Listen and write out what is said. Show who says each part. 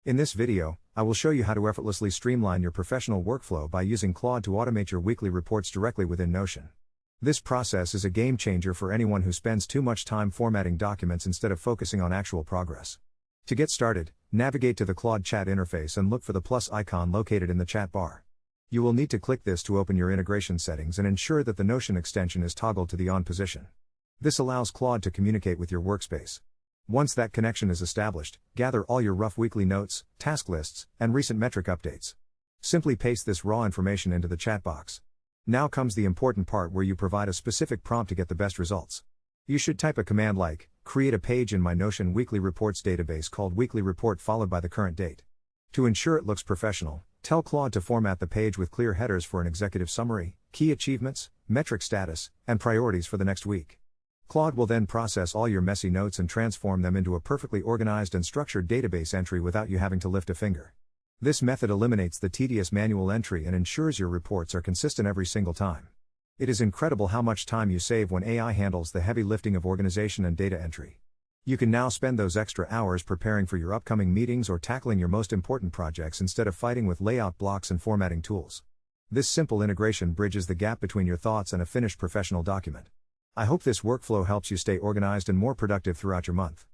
Speaker 1: In this video, I will show you how to effortlessly streamline your professional workflow by using Claude to automate your weekly reports directly within Notion. This process is a game changer for anyone who spends too much time formatting documents instead of focusing on actual progress. To get started, navigate to the Claude chat interface and look for the plus icon located in the chat bar. You will need to click this to open your integration settings and ensure that the Notion extension is toggled to the on position. This allows Claude to communicate with your workspace. Once that connection is established, gather all your rough weekly notes, task lists, and recent metric updates. Simply paste this raw information into the chat box. Now comes the important part where you provide a specific prompt to get the best results. You should type a command like, create a page in my Notion weekly reports database called weekly report followed by the current date. To ensure it looks professional, tell Claude to format the page with clear headers for an executive summary, key achievements, metric status, and priorities for the next week. Claude will then process all your messy notes and transform them into a perfectly organized and structured database entry without you having to lift a finger. This method eliminates the tedious manual entry and ensures your reports are consistent every single time. It is incredible how much time you save when AI handles the heavy lifting of organization and data entry. You can now spend those extra hours preparing for your upcoming meetings or tackling your most important projects instead of fighting with layout blocks and formatting tools. This simple integration bridges the gap between your thoughts and a finished professional document. I hope this workflow helps you stay organized and more productive throughout your month.